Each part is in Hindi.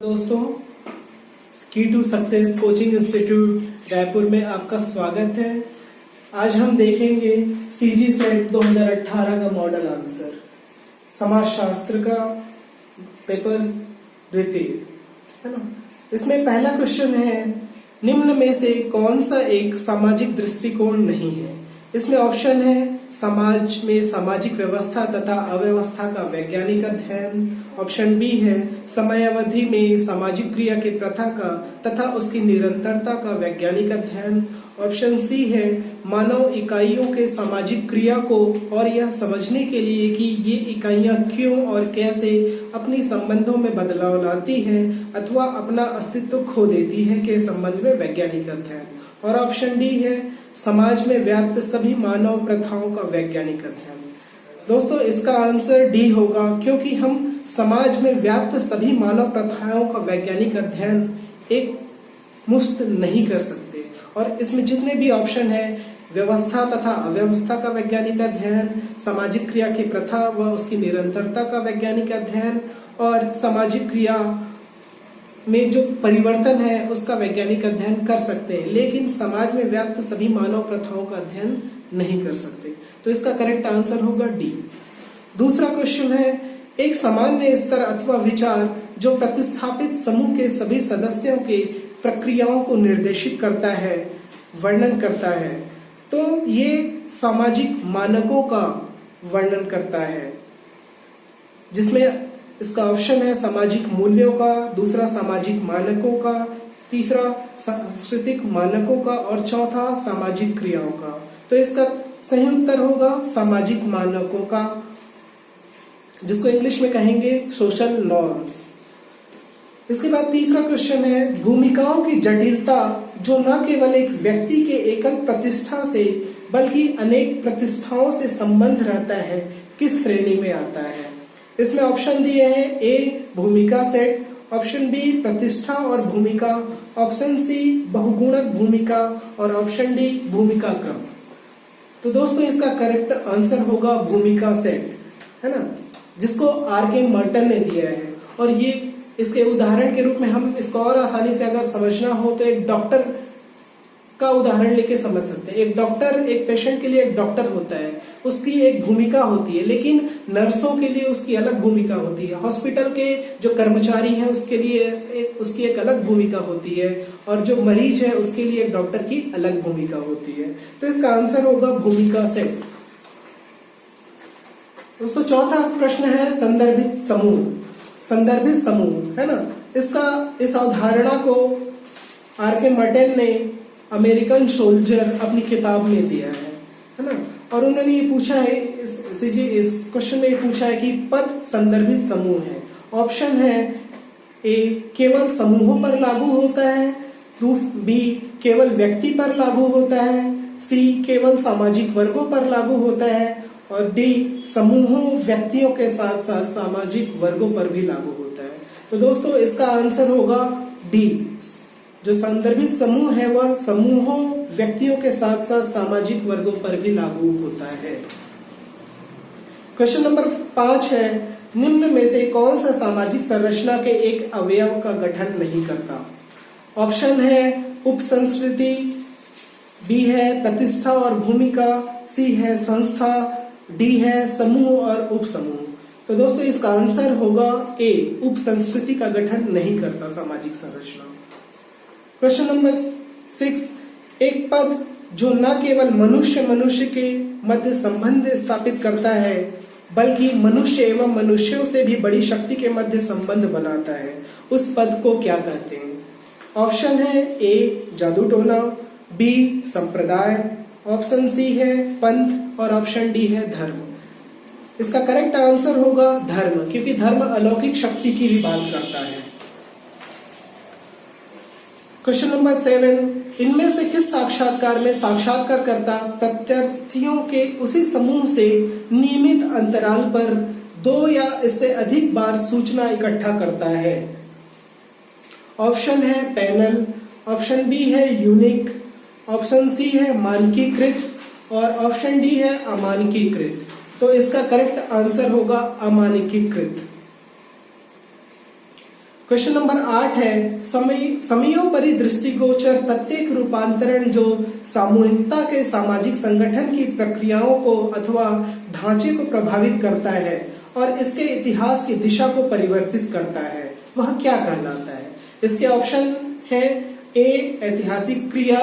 दोस्तों, key to success coaching institute Raipur में आपका स्वागत है। आज हम देखेंगे सीजी सेट 2018 का मॉडल आंसर, समाजशास्त्र का पेपर द्वितीय, है ना। इसमें पहला क्वेश्चन है, निम्न में से कौन सा एक सामाजिक दृष्टिकोण नहीं है। इसमें ऑप्शन है समाज में सामाजिक व्यवस्था तथा अव्यवस्था का वैज्ञानिक अध्ययन। ऑप्शन बी है समयावधि में सामाजिक क्रिया के प्रथा का तथा उसकी निरंतरता का वैज्ञानिक अध्ययन। ऑप्शन सी है मानव इकाइयों के सामाजिक क्रिया को और यह समझने के लिए कि ये इकाइयां क्यों और कैसे अपनी संबंधों में बदलाव लाती है अथवा अपना अस्तित्व खो देती है के संबंध में वैज्ञानिक अध्ययन। और ऑप्शन डी है समाज में व्याप्त सभी मानव प्रथाओं का वैज्ञानिक अध्ययन। दोस्तों, इसका आंसर डी होगा, क्योंकि हम समाज में व्याप्त सभी मानव प्रथाओं का वैज्ञानिक अध्ययन एक मुश्त नहीं कर सकते। और इसमें जितने भी ऑप्शन है, व्यवस्था तथा अव्यवस्था का वैज्ञानिक अध्ययन, सामाजिक क्रिया की प्रथा व उसकी निरंतरता का वैज्ञानिक अध्ययन और सामाजिक क्रिया में जो परिवर्तन है उसका वैज्ञानिक अध्ययन कर सकते हैं, लेकिन समाज में व्याप्त सभी मानव प्रथाओं का अध्ययन नहीं कर सकते। तो इसका करेक्ट आंसर होगा डी। दूसरा क्वेश्चन है, एक सामान्य स्तर अथवा विचार जो प्रतिस्थापित समूह के सभी सदस्यों के प्रक्रियाओं को निर्देशित करता है, वर्णन करता है, तो ये सामाजिक मानकों का वर्णन करता है, जिसमें इसका ऑप्शन है सामाजिक मूल्यों का, दूसरा सामाजिक मानकों का, तीसरा सांस्कृतिक मानकों का और चौथा सामाजिक क्रियाओं का। तो इसका सही उत्तर होगा सामाजिक मानकों का, जिसको इंग्लिश में कहेंगे सोशल नॉर्म्स। इसके बाद तीसरा क्वेश्चन है, भूमिकाओं की जटिलता जो न केवल एक व्यक्ति के एकल प्रतिष्ठा से बल्कि अनेक प्रतिष्ठाओं से संबंध रहता है, किस श्रेणी में आता है। इसमें ऑप्शन दिए हैं, ए भूमिका सेट, ऑप्शन बी प्रतिष्ठा और भूमिका, ऑप्शन सी बहुगुणक भूमिका और ऑप्शन डी भूमिका क्रम। तो दोस्तों, इसका करेक्ट आंसर होगा भूमिका सेट, है ना, जिसको आर.के. मर्टन ने दिया है। और ये इसके उदाहरण के रूप में हम इसको और आसानी से अगर समझना हो तो एक डॉक्टर का उदाहरण लेके समझ सकते हैं। एक डॉक्टर एक पेशेंट के लिए एक डॉक्टर होता है, उसकी एक भूमिका होती है, लेकिन नर्सों के लिए उसकी अलग भूमिका होती है। हॉस्पिटल के जो कर्मचारी हैं उसके लिए उसकी एक अलग भूमिका होती है, और जो मरीज है उसके लिए एक डॉक्टर की अलग भूमिका होती है। तो इसका आंसर होगा भूमिका सेट। दोस्तों, चौथा प्रश्न है संदर्भित समूह। संदर्भित समूह, है ना, इस अवधारणा को आर.के. मर्टन ने अमेरिकन सोल्जर अपनी किताब में दिया है ना। और उन्होंने ये पूछा है, इस क्वेश्चन में ये पूछा है कि पद संदर्भित समूह है। ऑप्शन है ए केवल समूहों पर लागू होता है, बी केवल व्यक्ति पर लागू होता है, सी केवल सामाजिक वर्गों पर लागू होता है और डी समूहों व्यक्तियों के साथ साथ सामाजिक वर्गों पर भी लागू होता है। तो दोस्तों, इसका आंसर होगा डी। जो संदर्भित समूह है वह समूहों व्यक्तियों के साथ साथ सामाजिक वर्गों पर भी लागू होता है। क्वेश्चन नंबर 5 है, निम्न में से कौन सा सामाजिक संरचना के एक अवयव का गठन नहीं करता। ऑप्शन है उपसंस्कृति, बी है प्रतिष्ठा और भूमिका, सी है संस्था, डी है समूह और उपसमूह। तो दोस्तों, इसका आंसर होगा ए उपसंस्कृति का गठन नहीं करता सामाजिक संरचना। क्वेश्चन नंबर 6, एक पद जो न केवल मनुष्य के मध्य संबंध स्थापित करता है बल्कि मनुष्य एवं मनुष्यों से भी बड़ी शक्ति के मध्य संबंध बनाता है, उस पद को क्या कहते हैं। ऑप्शन है ए जादू टोना, बी संप्रदाय, ऑप्शन सी है पंथ और ऑप्शन डी है धर्म। इसका करेक्ट आंसर होगा धर्म, क्योंकि धर्म अलौकिक शक्ति की भी बात करता है। क्वेश्चन नंबर 7, इनमें से किस साक्षात्कार में साक्षात्कारकर्ता प्रत्यार्थियों के उसी समूह से नियमित अंतराल पर 2 या इससे अधिक बार सूचना इकट्ठा करता है। ऑप्शन है पैनल, ऑप्शन बी है यूनिक, ऑप्शन सी है मानकीकृत और ऑप्शन डी है अमानकीकृत। तो इसका करेक्ट आंसर होगा अमानकीकृत। क्वेश्चन नंबर 8 है समयोपरि दृष्टिगोचर प्रत्येक रूपांतरण जो सामूहिकता के सामाजिक संगठन की प्रक्रियाओं को अथवा ढांचे को प्रभावित करता है और इसके इतिहास की दिशा को परिवर्तित करता है, वह क्या कहलाता है? इसके ऑप्शन है ए ऐतिहासिक क्रिया,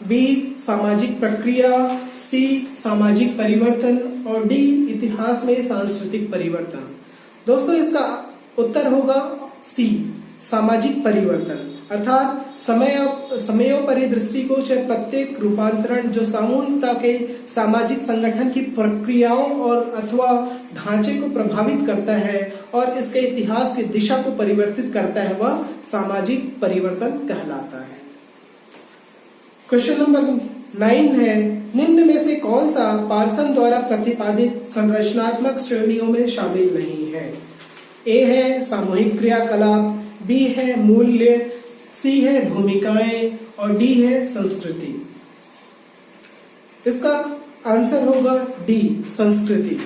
बी सामाजिक प्रक्रिया, सी सामाजिक परिवर्तन और डी इतिहास में सांस्कृतिक परिवर्तन। दोस्तों इसका उत्तर होगा सी सामाजिक परिवर्तन, अर्थात समयोपरि दृष्टिगोचर प्रत्येक रूपांतरण जो सामूहिकता के सामाजिक संगठन की प्रक्रियाओं और अथवा ढांचे को प्रभावित करता है और इसके इतिहास की दिशा को परिवर्तित करता है, वह सामाजिक परिवर्तन कहलाता है। क्वेश्चन नंबर 9 है निम्न में से कौन सा पार्सन द्वारा प्रतिपादित संरचनात्मक श्रेणियों में शामिल नहीं है? ए है सामूहिक क्रियाकलाप, बी है मूल्य, सी है भूमिकाएं और डी है संस्कृति। इसका आंसर होगा डी संस्कृति।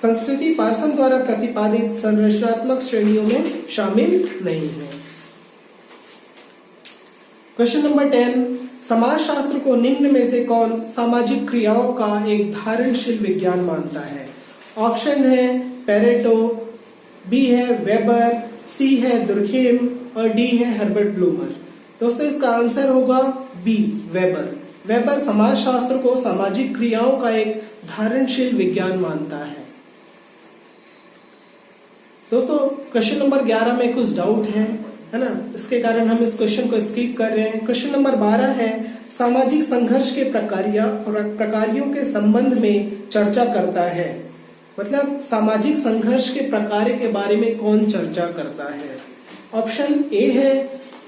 संस्कृति पार्सन द्वारा प्रतिपादित संरचनात्मक श्रेणियों में शामिल नहीं है। क्वेश्चन नंबर 10 समाजशास्त्र को निम्न में से कौन सामाजिक क्रियाओं का एक धारणशील विज्ञान मानता है? ऑप्शन है पेरेटो, बी है वेबर, सी है दुर्खेम और डी है हर्बर्ट ब्लूमर। दोस्तों इसका आंसर होगा बी वेबर। वेबर समाजशास्त्र को सामाजिक क्रियाओं का एक धारणशील विज्ञान मानता है। दोस्तों क्वेश्चन नंबर 11 में कुछ डाउट है ना, इसके कारण हम इस क्वेश्चन को स्किप कर रहे हैं। क्वेश्चन नंबर 12 है सामाजिक संघर्ष के प्रकारियों के संबंध में चर्चा करता है, मतलब सामाजिक संघर्ष के प्रकार के बारे में कौन चर्चा करता है? ऑप्शन ए है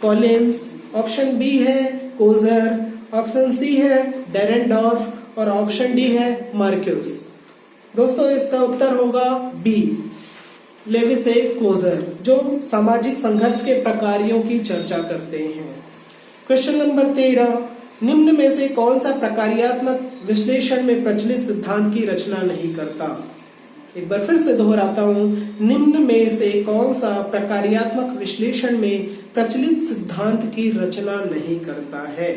कॉलिन्स, ऑप्शन बी है कोजर, ऑप्शन सी है डेरेंडॉर्फ और ऑप्शन डी है मार्क्यूस। दोस्तों इसका उत्तर होगा बी लेविस ए कोजर, जो सामाजिक संघर्ष के प्रकारों की चर्चा करते हैं। क्वेश्चन नंबर 13 निम्न में से कौन सा प्रकार्यात्मक विश्लेषण में प्रचलित सिद्धांत की रचना नहीं करता? एक बार फिर से दोहराता हूं, निम्न में से कौन सा प्रकार्यात्मक विश्लेषण में प्रचलित सिद्धांत की रचना नहीं करता है?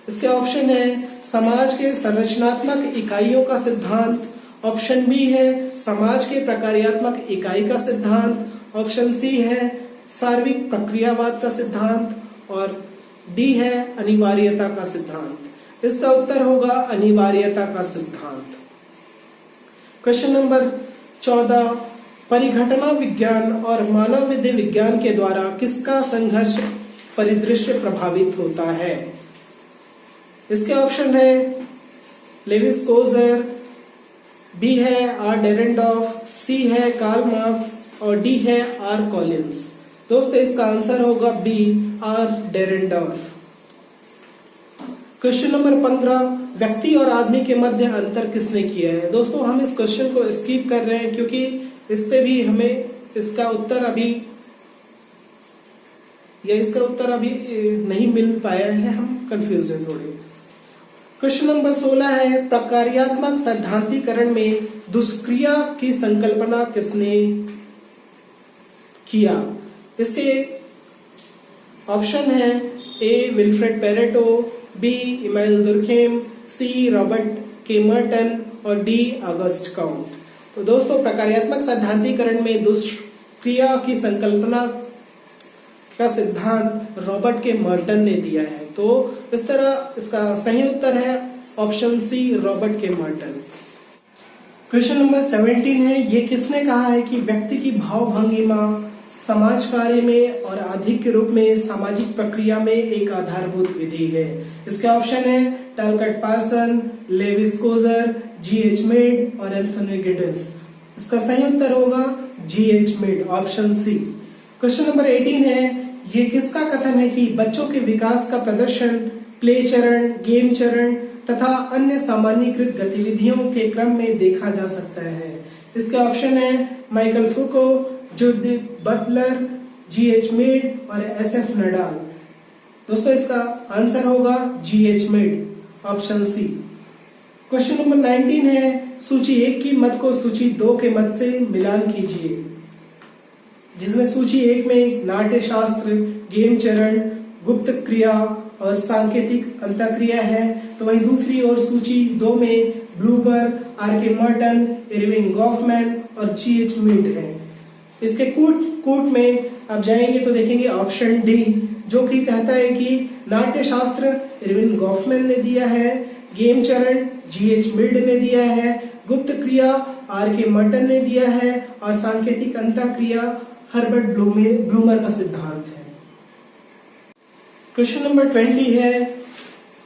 इसके ऑप्शन है समाज के संरचनात्मक इकाइयों का सिद्धांत, ऑप्शन बी है समाज के प्रकार्यात्मक इकाई का सिद्धांत, ऑप्शन सी है सार्विक प्रक्रियावाद का सिद्धांत और डी है अनिवार्यता का सिद्धांत। इसका उत्तर होगा अनिवार्यता का सिद्धांत। क्वेश्चन नंबर 14 परिघटना विज्ञान और मानव विधि विज्ञान के द्वारा किसका संघर्ष परिदृश्य प्रभावित होता है? इसके ऑप्शन है लेविस कोजर, बी है आर डेरेंडॉर्फ, सी है कार्ल मार्क्स और डी है आर कॉलिन्स। दोस्तों इसका आंसर होगा बी आर डेरेंडॉर्फ। क्वेश्चन नंबर 15 व्यक्ति और आदमी के मध्य अंतर किसने किया है? दोस्तों हम इस क्वेश्चन को स्किप कर रहे हैं क्योंकि इस पे भी हमें इसका उत्तर अभी नहीं मिल पाया है, हम कंफ्यूज हैं थोड़े। क्वेश्चन नंबर 16 है प्रकार्यात्मक सैद्धांतिकरण में दुष्क्रिया की संकल्पना किसने किया? इसके ऑप्शन है A Wilfred Pareto, B Emmanuel Durkheim, C Robert K Merton और डी ऑगस्ट काउंट। तो दोस्तों प्रकार्यात्मक सैद्धांतिकरण में दुष्क्रिया की संकल्पना का सिद्धांत रॉबर्ट के मर्टन ने दिया है, तो इस तरह इसका सही उत्तर है option C Robert K Merton. Question number 17 है ये किसने कहा है कि व्यक्ति की भाव भंगिमा समाज कार्य में और अधिक के रूप में सामाजिक प्रक्रिया में एक आधारभूत विधि है? इसके ऑप्शन है Talcott Parson, Lewis Coser, G H. Mead और एंथोनी गिडन्स। इसका सही उत्तर होगा G H. Mead, option C. Question number 18 है ये किसका कथन है कि बच्चों के विकास का प्रदर्शन प्ले चरण, गेम चरण तथा अन्य सामान्यीकृत गतिविधियों के क्रम में देखा जा सकता है? इसके ऑप्शन है Michael Foucault, Judith Butler, G H. Mead और एस.एफ. नडाल। दोस्तों इसका आंसर होगा G H. Mead, option C. Question number 19 है सूची 1 की मत को सूची 2 के मत से मिलान कीजिए। जिसमें सूची 1 में नाट्य शास्त्र, गेम चरण, गुप्त क्रिया और सांकेतिक अंतःक्रिया है, तो वहीं दूसरी ओर सूची 2 में ब्लूबर, आर.के. मर्टन, इरविंग गॉफमैन और जी.एच. मीड है। इसके कूट में आप जाएंगे तो देखेंगे ऑप्शन डी, जो कि कहता है कि नाट्य शास्त्र इरविन गॉफमैन ने दिया है, गेम चरण जी.एच. मीड ने दिया है, गुप्त क्रिया आर.के. मर्टन ने दिया है और सांकेतिक अंतःक्रिया हर्बर्ट ब्लूमर का सिद्धांत है। क्वेश्चन नंबर 20 है,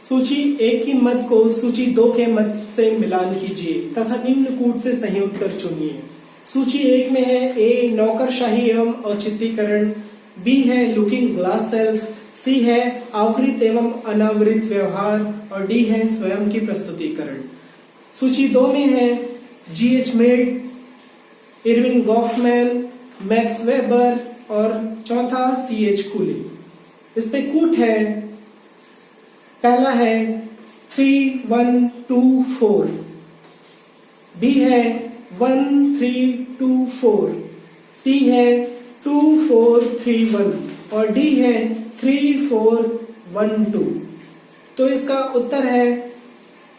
सूची 1 की मत को सूची 2 के मत से मिलान कीजिए तथा निम्न कूट से सही उत्तर चुनिए। सूची 1 में है ए नौकरशाही एवं औचित्यकरण, बी है लुकिंग ग्लास सेल्फ, सी है आवृत एवं अनावृत व्यवहार और डी है स्वयं की प्रस्तुतिकरण। सूची 2 में है G H. Mead, Erving Goffman, Max Weber और चौथा सी.एच. कूले। इस पे कूट है, पहला है 3, 1, 2, 4, बी है 1, 3, 2, 4, सी है 2, 4, 3, 1 और डी है 3, 4, 1, 2। तो इसका उत्तर है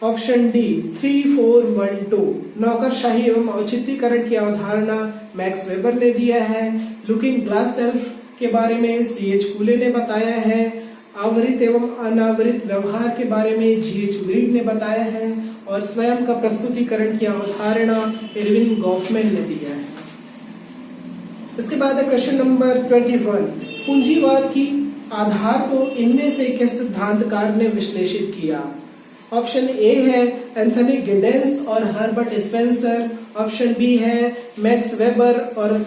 ऑप्शन डी 3, 4, 1, 2। नौकरशाही एवं औचित्यकरण की अवधारणा मैक्स वेबर ने दिया है, लुकिंग ग्लास सेल्फ के बारे में सी.एच. कूले ने बताया है, आवृत एवं अनावृत व्यवहार के बारे में जी.एच. मीड ने बताया है और स्वयं का प्रस्तुतिकरण की अवधारणा इरविन गॉफमैन ने दिया है। इसके बाद है क्वेश्चन नंबर 21, पूंजीवाद की आधार को इनमें से किस सिद्धांतकार ने विश्लेषित किया। ऑप्शन ए है एंथनी गिडेंस और हर्बर्ट स्पेंसर, ऑप्शन बी है मैक्स वेबर और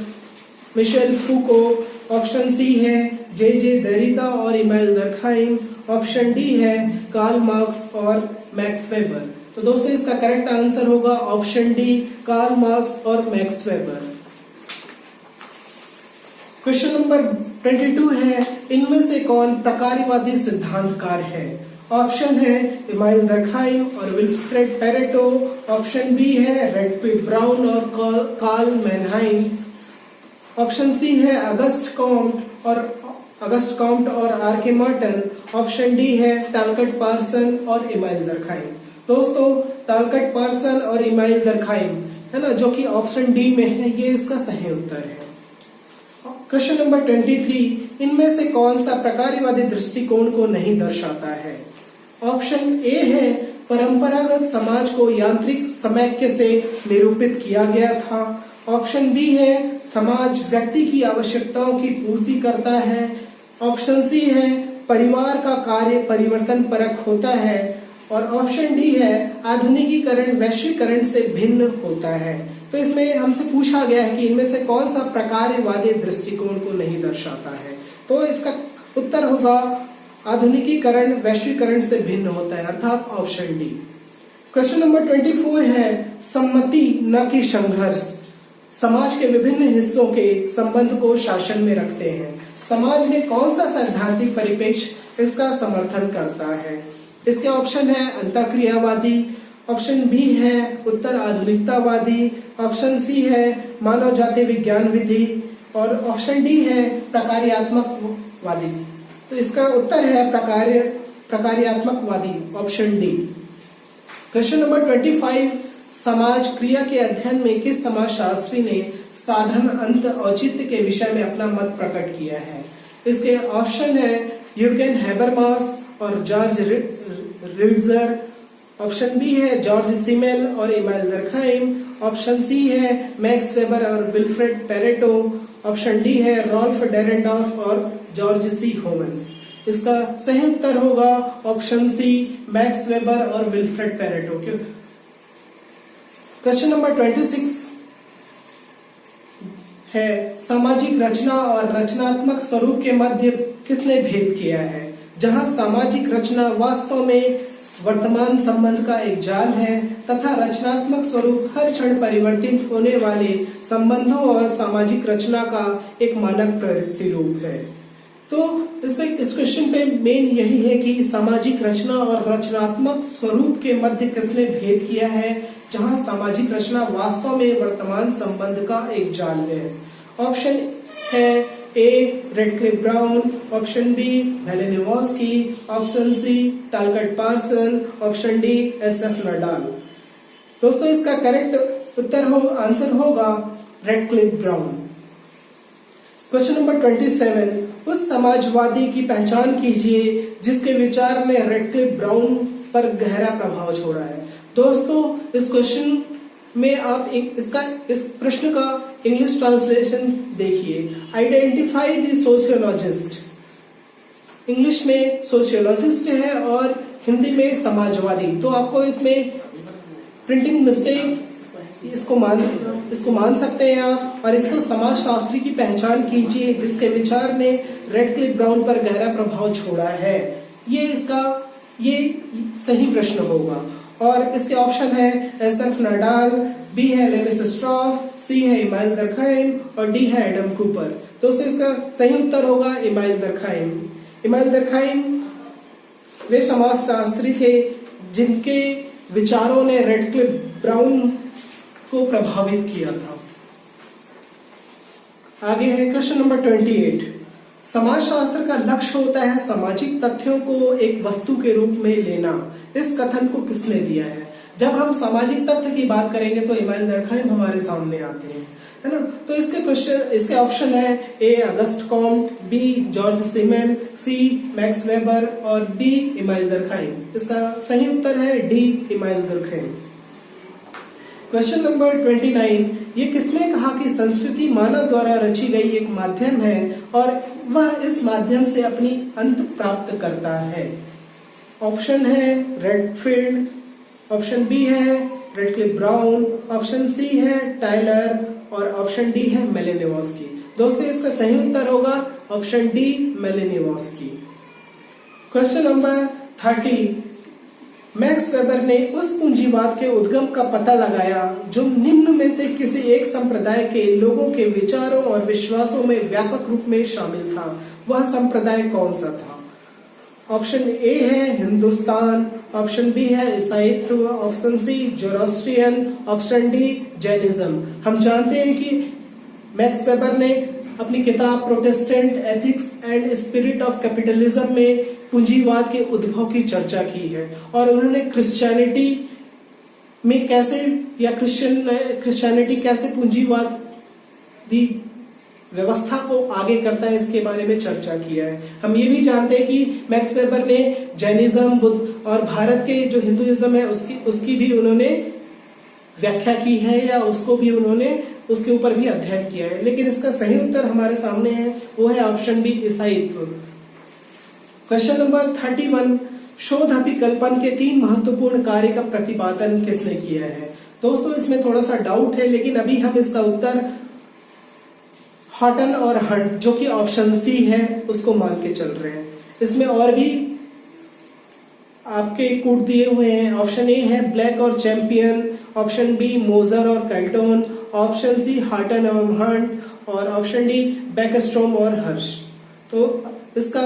मिशेल फूको, ऑप्शन सी है जे देरिदा और इमाइल दर्कहाइम, ऑप्शन डी है कार्ल मार्क्स और मैक्स वेबर। तो दोस्तों इसका करेक्ट आंसर होगा ऑप्शन डी कार्ल मार्क्स और मैक्स वेबर। क्वेश्चन नंबर 22 है, इनमें से कौन प्रकार्यवादी सिद्धांतकार है। ऑप्शन है इमाइल दर्कहाइम और विल्फ्रेड पेरेटो, ऑप्शन बी है रेडक्लिफ ब्राउन और कार्ल मैनहाइम, ऑप्शन सी है अगस्ट कॉम्ट और आर.के. मर्टन, ऑप्शन डी है तालकट पार्सन और इमाइल दर्कहाइम। दोस्तों तालकट पार्सन और इमाइल दर्कहाइम है ना, जो कि ऑप्शन डी में है, ये इसका सही उत्तर है। क्वेश्चन नंबर 23, इनमें से कौन सा प्रकार्यवादी दृष्टिकोण को नहीं दर्शाता है। ऑप्शन ए है परंपरागत समाज को यांत्रिक समैक्य से निरूपित किया गया था, ऑप्शन बी है समाज व्यक्ति की आवश्यकताओं की पूर्ति करता है, ऑप्शन सी है परिवार का कार्य परिवर्तन परक होता है और ऑप्शन डी है आधुनिकीकरण वैश्वीकरण से भिन्न होता है। तो इसमें हमसे पूछा गया है कि इनमें से कौन सा प्रकार्यवादी दृष्टिकोण को नहीं दर्शाता है, तो इसका उत्तर होगा आधुनिकीकरण वैश्वीकरण से भिन्न होता है, अर्थात ऑप्शन डी। क्वेश्चन नंबर 24 है, सम्मति न कि संघर्ष समाज के विभिन्न हिस्सों के संबंध को शासन में रखते हैं। समाज में कौन सा सैद्धांतिक परिप्रेक्ष्य इसका समर्थन करता है। इसके ऑप्शन है अंतःक्रियावादी, ऑप्शन बी है उत्तर आधुनिकतावादी, ऑप्शन सी है मानव जाति विज्ञान विधि और ऑप्शन डी है प्रकार्यात्मकवादी। तो इसका उत्तर है प्रकार्यात्मकवादी, ऑप्शन डी। क्वेश्चन नंबर 25, समाज क्रिया के अध्ययन में किस समाजशास्त्री ने साधन अंत औचित्य के विषय में अपना मत प्रकट किया है। इसके ऑप्शन है यूर्गेन हैबरमास और जॉर्ज रिट्जर, ऑप्शन बी है जॉर्ज सिमेल और इमाइल दर्कहाइम, ऑप्शन सी है मैक्स वेबर और विल्फ्रेड पेरेटो, ऑप्शन डी है रॉल्फ डेरेंडॉर्फ और जॉर्ज सी होमन्स। इसका सही उत्तर होगा ऑप्शन सी मैक्स वेबर और विल्फ्रेड पेरेटो। क्वेश्चन नंबर 26 है, सामाजिक रचना और रचनात्मक स्वरूप के मध्य किसने भेद किया है। जहां सामाजिक रचना वास्तव में वर्तमान संबंध का एक जाल है तथा रचनात्मक स्वरूप हर क्षण परिवर्तित होने वाले संबंधों और सामाजिक रचना का एक मानक प्रतिरूप है। तो इस क्वेश्चन पे मेन यही है कि सामाजिक रचना और रचनात्मक स्वरूप के मध्य किसने भेद किया है, जहां सामाजिक रचना वास्तव में वर्तमान संबंध का एक जाल है। ऑप्शन है A Radcliffe Brown, option B Malinowski, option C Talcott Parson, option D S F Nadel. दोस्तों इसका करेक्ट आंसर होगा रेडक्लिफ ब्राउन। क्वेश्चन नंबर 27, उस समाजवादी की पहचान कीजिए जिसके विचार ने रेडक्लिफ ब्राउन पर गहरा प्रभाव छोड़ा है। दोस्तों इस क्वेश्चन में आप इस प्रश्न का इंग्लिश ट्रांसलेशन देखिए। आइडेंटिफाई द सोशियोलॉजिस्ट, इंग्लिश में सोशियोलॉजिस्ट है और हिंदी में समाजवादी। तो आपको इसमें प्रिंटिंग मिस्टेक इसको मान सकते हैं आप। और इसको समाजशास्त्री की पहचान कीजिए जिसके विचार ने रेडक्लिफ ब्राउन पर गहरा प्रभाव छोड़ा है, ये सही प्रश्न होगा। और इसके ऑप्शन है एसएफ नडाल, बी है लेविस स्ट्रॉस, सी है इमाइल दरखाइम और डी है एडम कूपर। दोस्तों इसका सही उत्तर होगा इमाइल दरखाइम। इमाइल दरखाइम वे समाजशास्त्री थे जिनके विचारों ने रेडक्लिफ ब्राउन को प्रभावित किया था। आगे है क्वेश्चन नंबर 28, समाजशास्त्र का लक्ष्य होता है सामाजिक तथ्यों को एक वस्तु के रूप में लेना। इस कथन को किसने दिया है? जब हम सामाजिक तथ्य की बात करेंगे तो इमाइल दरखाइम हमारे सामने आते हैं, है ना। तो इसके ऑप्शन है ए अगस्ट कॉम्ट, बी जॉर्ज सीमेन, सी मैक्स वेबर और डी इमाइल दरखाइम। इसका सही उत्तर है डी इमाइल दरखाइम। क्वेश्चन नंबर 29, ये किसने कहा कि संस्कृति मानव द्वारा रची गई एक माध्यम है और वह इस माध्यम से अपनी अंत प्राप्त करता है? ऑप्शन है रेडफील्ड, ऑप्शन बी है रेडक्लिफ ब्राउन, ऑप्शन सी है टाइलर और ऑप्शन डी है मेलेनोवस्की। दोस्तों इसका सही उत्तर होगा option D Malinowski. Question number 30, Max Weber ने उस पूंजीवाद के उद्गम का पता लगाया जो निम्न में से किसी एक संप्रदाय के लोगों के विचारों और विश्वासों में व्यापक रूप में शामिल था। वह संप्रदाय कौन सा था? ऑप्शन ए है हिंदुस्तान, ऑप्शन बी है ईसाईत्व, option C Zoroastrian, option D Jainism. हम जानते हैं कि मैक्स वेबर ने अपनी किताब Protestant ethics and spirit of capitalism में पूंजीवाद के उद्भव की चर्चा की है और उन्होंने क्रिश्चियनिटी में कैसे या क्रिश्चियनिटी कैसे पूंजीवादी व्यवस्था को आगे करता है इसके बारे में चर्चा किया है। हम ये भी जानते हैं कि मैक्स वेबर ने जैनिज्म, बुद्ध और भारत के जो हिंदुइज्म है उसकी भी उन्होंने व्याख्या की है या उसको भी उन्होंने उसके ऊपर भी अध्ययन किया है। लेकिन इसका सही उत्तर हमारे सामने है, वो है ऑप्शन बी ईसाईत्व। क्वेश्चन नंबर 31, शोध अभिकल्पन के 3 महत्वपूर्ण कार्य का प्रतिपादन किसने किया है? दोस्तों इसमें थोड़ा सा डाउट है लेकिन अभी हम इसका उत्तर हॉटन और हंट जो कि ऑप्शन सी है उसको मान के चल रहे हैं। इसमें और भी आपके कोड दिए हुए हैं। ऑप्शन ए है ब्लैक और चैंपियन, ऑप्शन बी मोजर और कैल्टोन, ऑप्शन सी हार्टन एवं हंट और ऑप्शन डी बैकस्ट्रोम और हर्ष। तो इसका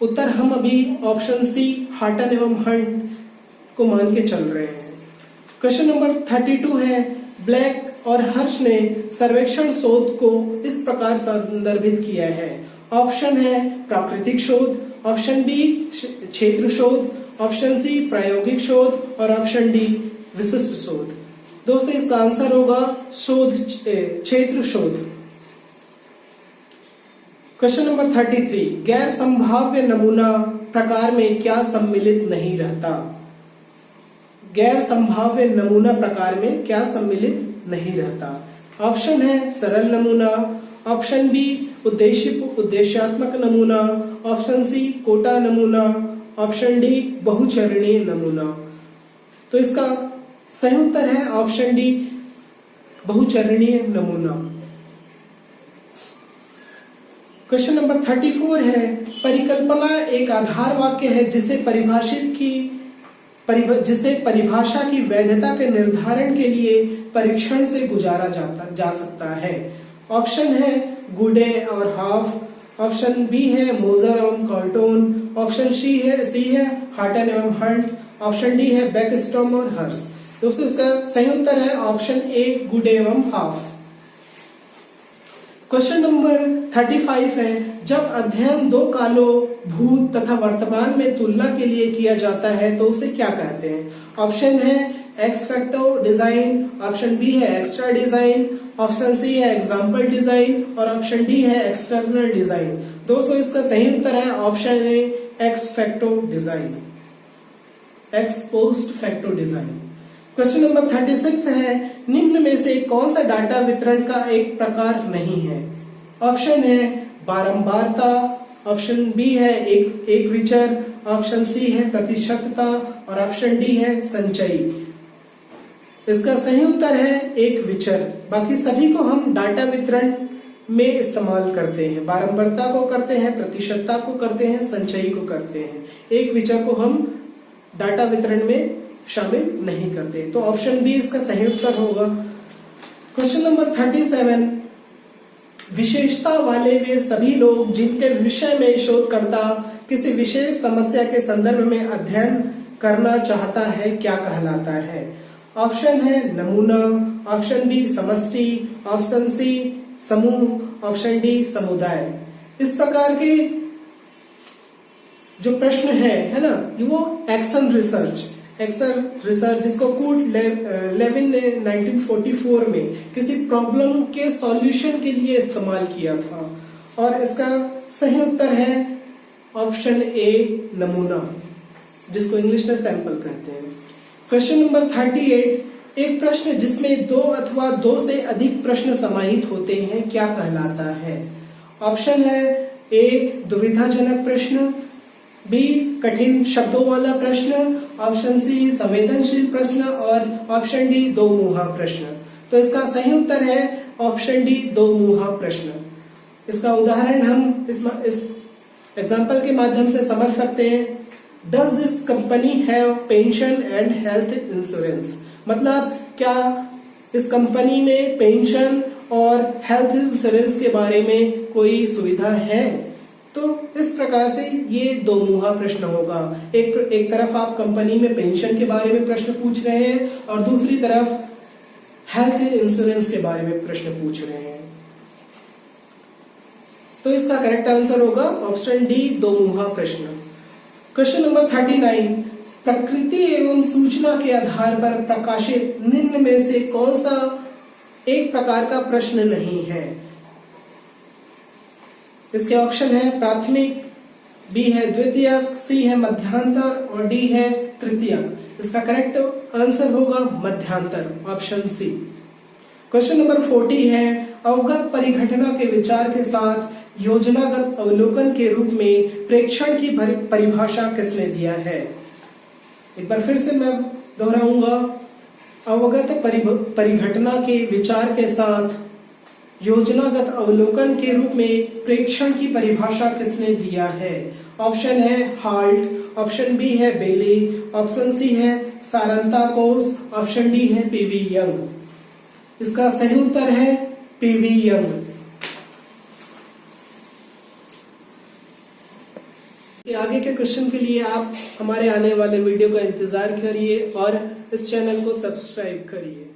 उत्तर हम अभी ऑप्शन सी हार्टन एवं हंट को मान के चल रहे हैं। क्वेश्चन नंबर 32 है, ब्लैक और हर्ष ने सर्वेक्षण शोध को इस प्रकार संदर्भित किया है। ऑप्शन है प्राकृतिक शोध, ऑप्शन बी क्षेत्र शोध, ऑप्शन सी प्रायोगिक शोध और ऑप्शन डी विशिष्ट शोध। दोस्तों इसका आंसर होगा क्षेत्र शोध। क्वेश्चन नंबर 33, गैर संभाव्य नमूना प्रकार में क्या सम्मिलित नहीं रहता? गैर संभाव्य नमूना प्रकार में क्या सम्मिलित नहीं रहता? ऑप्शन है सरल नमूना, ऑप्शन बी उद्देश्यात्मक नमूना, ऑप्शन सी कोटा नमूना, ऑप्शन डी बहुचरणीय नमूना। तो इसका सही उत्तर है ऑप्शन डी बहुचरणीय नमूना। क्वेश्चन नंबर 34 है, परिकल्पना एक आधार वाक्य है जिसे परिभाषा की वैधता के निर्धारण के लिए परीक्षण से गुजारा जा सकता है। ऑप्शन है गुडे और हाफ, ऑप्शन बी है मोजर एवं कार्टोन, ऑप्शन सी है हार्टन एवं हंट, ऑप्शन डी है बैकस्ट्रॉम और हर्स। दोस्तों इसका सही उत्तर है ऑप्शन ए गुडे एवं हाफ। क्वेश्चन नंबर 35 है, जब अध्ययन दो कालों भूत तथा वर्तमान में तुलना के लिए किया जाता है तो उसे क्या कहते हैं? ऑप्शन है ex facto design, option B है एक्स्ट्रा डिजाइन, ऑप्शन सी है एग्जाम्पल डिजाइन और ऑप्शन डी है एक्सटर्नल डिजाइन। दोस्तों इसका सही उत्तर है option A ex facto design, ex post facto design. Question number 36 है, निम्न में से कौन सा डाटा वितरण का एक प्रकार नहीं है? ऑप्शन है बारंबारता, ऑप्शन बी है एक विचर, ऑप्शन सी है प्रतिशतता और ऑप्शन डी है संचयी। इसका सही उत्तर है एक विचर। बाकी सभी को हम डाटा वितरण में इस्तेमाल करते हैं, बारंबारता को करते हैं, प्रतिशतता को करते हैं, संचयी को करते हैं। एक विचर को हम डाटा वितरण में शामिल नहीं करते। तो ऑप्शन बी इसका सही उत्तर होगा। क्वेश्चन नंबर 37, विशेषता वाले वे सभी लोग जिनके विषय में शोधकर्ता किसी विशेष समस्या के संदर्भ में अध्ययन करना चाहता है क्या कहलाता है? ऑप्शन है नमूना, ऑप्शन बी समष्टि, ऑप्शन सी समूह, ऑप्शन डी समुदाय। इस प्रकार के जो प्रश्न है ना, वो एक्शन रिसर्च जिसको कूट लेविन ने 1944 में किसी प्रॉब्लम के सॉल्यूशन के लिए इस्तेमाल किया था और इसका सही उत्तर है ऑप्शन ए नमूना, जिसको इंग्लिश में सैंपल कहते हैं। क्वेश्चन नंबर 38, एक प्रश्न जिसमें दो अथवा दो से अधिक प्रश्न समाहित होते हैं क्या कहलाता है? ऑप्शन है ए दुविधाजनक प्रश्न, बी कठिन शब्दों वाला प्रश्न, ऑप्शन सी संवेदनशील प्रश्न और ऑप्शन डी दो मुहा प्रश्न। तो इसका सही उत्तर है ऑप्शन डी दो मुहा प्रश्न। इसका उदाहरण हम इस एग्जाम्पल के माध्यम से समझ सकते हैं। Does this company have pension and health insurance? मतलब क्या इस कंपनी में पेंशन और हेल्थ इंश्योरेंस के बारे में कोई सुविधा है? तो इस प्रकार से ये दो मुहा प्रश्न होगा। एक तरफ आप कंपनी में पेंशन के बारे में प्रश्न पूछ रहे हैं और दूसरी तरफ हेल्थ इंश्योरेंस के बारे में प्रश्न पूछ रहे हैं। तो इसका करेक्ट आंसर होगा ऑप्शन डी दो मुहा प्रश्न। क्वेश्चन नंबर 39, प्रकृति एवं सूचना के आधार पर प्रकाशित निम्न में से कौन सा एक प्रकार का प्रश्न नहीं है? इसके ऑप्शन है प्राथमिक, बी है द्वितीयक, सी है मध्यांतर और डी है तृतीयक। इसका करेक्ट आंसर होगा मध्यांतर, ऑप्शन सी। क्वेश्चन नंबर 40 है, अवगत परिघटना के विचार के साथ योजनागत अवलोकन के रूप में प्रेक्षण की परिभाषा किसने दिया है? एक बार फिर से मैं दोहराऊंगा, अवगत परिघटना के विचार के साथ योजनागत अवलोकन के रूप में प्रेक्षण की परिभाषा किसने दिया है? ऑप्शन है हाल्ट, ऑप्शन बी है बेली, ऑप्शन सी है सारंताकोस, ऑप्शन डी है पीवी यंग। इसका सही उत्तर है पीवी यंग। आगे के क्वेश्चन के लिए आप हमारे आने वाले वीडियो का इंतजार करिए और इस चैनल को सब्सक्राइब करिए।